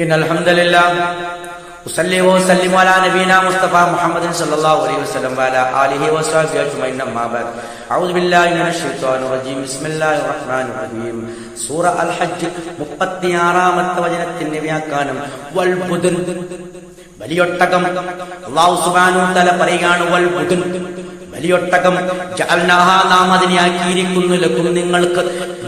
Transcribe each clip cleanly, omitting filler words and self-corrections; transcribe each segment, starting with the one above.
إن الحمد لله أصلي وأسلم على نبينا مصطفى محمد صلى الله عليه وسلم وعلى آله وصحبه أجمعين أما بعد أعوذ بالله من الشيطان الرجيم بسم الله الرحمن الرحيم സൂറ അൽ ഹജ്ജ് 36-ാമത്തെ വചനത്തിന്റെ വ്യാഖ്യാനം വൽ ബുദൻ വലിയൊട്ടകം. അല്ലാഹു സുബ്ഹാനഹു വ തആല പറയുകയാണ് വൽ ബുദൻ വലിയൊട്ടകം ജഅൽനാഹാ നാം അതിനെ ആക്കിയിരിക്കുന്നു ലക്കും നിങ്ങൾക്ക്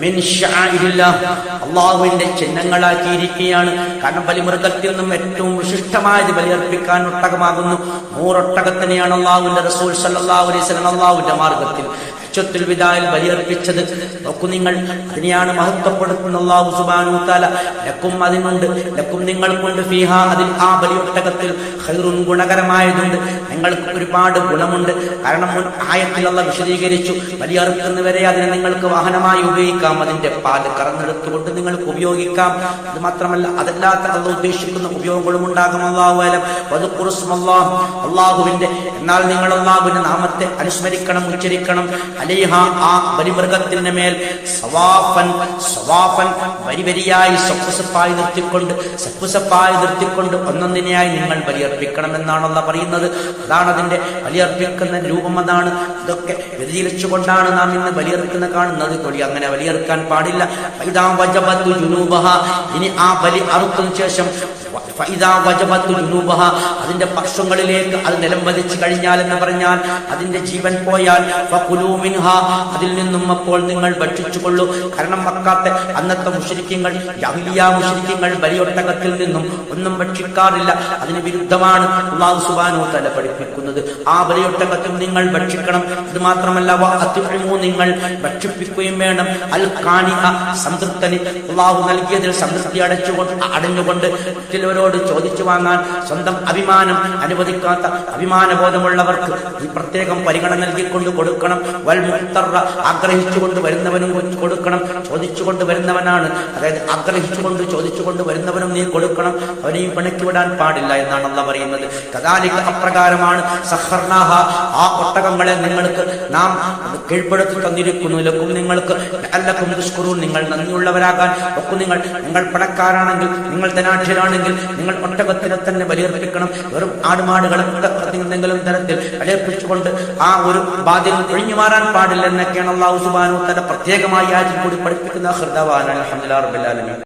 മിൻ ശഅഇരില്ലാഹ് അല്ലാഹുവിന്റെ ചിഹ്നങ്ങളാക്കിയിരിക്കുകയാണ്. കാരണം ബലിമൃഗത്തിൽ നിന്നും ഏറ്റവും വിശിഷ്ടമായത് ബലിയർപ്പിക്കാൻ ഒട്ടകമാകുന്നു. 100 ഒട്ടകത്തിനെയാണ് അല്ലാഹുവിന്റെ റസൂൽ സല്ലല്ലാഹു അലൈഹി വസല്ലം അല്ലാഹുവിന്റെ മാർഗ്ഗത്തിൽ ഹജ്ജത്തുൽ വിദായിൽ ബലിയർപ്പിച്ചത്. നോക്കൂ, നിങ്ങൾ അതിനെയാണ് മഹത്വപ്പെടുത്തുന്ന അല്ലാഹു സുബ്ഹാനഹു വ തആല. ലക്കും അതിനുണ്ട്, ലക്കും നിങ്ങൾക്കുണ്ട് ഫീഹാ അതിൽ ആ ബലിയൊട്ടകത്തിൽ ഖൈറുൻ ഗുണകരമായതുണ്ട്, നിങ്ങൾക്ക് ഒരുപാട് ഗുണമുണ്ട്. കാരണം മുൻ ആയത്തിൽ അല്ലാഹു വിശദീകരിച്ചു ബലിയർക്കുന്നവരെ അതിനെ നിങ്ങൾക്ക് വാഹനമായി ഉപയോഗിക്കാം, അതിന്റെ പാല് കറന്നെടുത്തുകൊണ്ട് നിങ്ങൾക്ക് ഉപയോഗിക്കാം. അത് മാത്രമല്ല അതല്ലാത്ത അല്ലാഹു ഉദ്ദേശിക്കുന്ന ഉപയോഗങ്ങളും ഉണ്ടാകും. അല്ലാഹു അലം വദുഖുറുസ്മല്ലാഹ് അല്ലാഹുവിന്റെ, എന്നാൽ നിങ്ങൾ അല്ലാഹുവിന്റെ നാമത്തെ അനുസ്മരിക്കണം, ഉച്ചരിക്കണം. അലൈഹ ആ ബലിമൃഗത്തിന്റെ മേൽ സവാഫൻ വരിവരിയായി സപ്പുസപ്പായി നിർത്തിക്കൊണ്ട് ഒന്നൊന്നിനെയായി നിങ്ങൾ ബലിയർപ്പിക്കണം എന്നാണ് അല്ലാഹു പറയുന്നത്. അതാണ് അതിന്റെ ബലിയർപ്പിക്കുന്ന രൂപം, അതാണ്. ഇതൊക്കെ വ്യതിചലിച്ചുകൊണ്ടാണ് നാം ഇന്ന് ബലിയർക്കുന്ന കാണുന്നത്. അങ്ങനെ ബലിയർക്കാൻ പാടില്ല. ഇനി ആ ബലി അറുത്തതിനു ശേഷം അതിന്റെ പക്ഷങ്ങളിലേക്ക് അത് നിലം വലിച്ചു കഴിഞ്ഞാൽ എന്ന് പറഞ്ഞാൽ അതിന്റെ ജീവൻ പോയാൽ അതിൽ നിന്നും അപ്പോൾ നിങ്ങൾ ഭക്ഷിച്ചുകൊള്ളൂ. കാരണം മക്കാത്തെ അന്നത്തെ മുശ്രിക്കുകൾ, ജാഹിലിയ്യ മുശ്രിക്കുകൾ ബലിയൊട്ടകത്തിൽ നിന്നും ഒന്നും ഭക്ഷിക്കാറില്ല. അതിന് വിരുദ്ധമാണ് അല്ലാഹു സുബ്ഹാനഹു വ തആല പഠിപ്പിക്കുന്നത്. ആ ബലിയൊട്ടകത്തിൽ നിങ്ങൾ ഭക്ഷിക്കണം. ഇത് മാത്രമല്ല നിങ്ങൾ ഭക്ഷിപ്പിക്കുകയും വേണം. അൽ കാനിഅ സംതൃപ്തന്, അല്ലാഹു നൽകിയതിൽ സംതൃപ്തി അടഞ്ഞുകൊണ്ട് മറ്റുള്ളവരോട് ചോദിച്ചു വാങ്ങാൻ സ്വന്തം അഭിമാനം അനുവദിക്കാത്ത അഭിമാനബോധമുള്ളവർക്ക് ഈ പ്രത്യേകം പരിഗണന നൽകിക്കൊണ്ട് കൊടുക്കണം. വൽ മുഖ്തറ ആഗ്രഹിച്ചുകൊണ്ട് വരുന്നവനും കൊടുക്കണം. ചോദിച്ചുകൊണ്ട് വരുന്നവനാണ്, അതായത് ആഗ്രഹിച്ചുകൊണ്ട് ചോദിച്ചുകൊണ്ട് വരുന്നവനും നീ കൊടുക്കണം. അവനെയും പണിക്ക് വിടാൻ പാടില്ല എന്നാണ് അല്ലാഹു പറയുന്നത്. കദാലിക അപ്രകാരമാണ് സഖർനാഹ ആ ഒട്ടകങ്ങളെ നിങ്ങൾക്ക് നാം കീഴ്പ്പെടുത്തി തന്നിരിക്കുന്നു. ലക്കും നിങ്ങൾക്ക് ലഅല്ലക്കും തുഷ്കുറൂൻ നിങ്ങൾ നന്ദിയുള്ളവരാകാൻ. ഒക്കെ നിങ്ങൾ പണക്കാരാണെങ്കിൽ, നിങ്ങൾ ധനാഢ്യരാണെങ്കിൽ നിങ്ങൾ ഒട്ടകത്തിനെ തന്നെ ബലിയർപ്പിക്കണം. വെറും ആടുമാടുകളെ എന്തെങ്കിലും തരത്തിൽ ബലിയർപ്പിച്ചുകൊണ്ട് ആ ഒരു ബാധ്യത ഒഴിഞ്ഞു മാറാൻ പാടില്ല എന്നൊക്കെയാണ് അല്ലാഹു സുബ്ഹാനഹു വ തആല പ്രത്യേകമായി ആയത്തിൽ കൂടി പഠിപ്പിക്കുന്ന. അൽഹംദുലില്ലാഹി റബ്ബിൽ ആലമീൻ.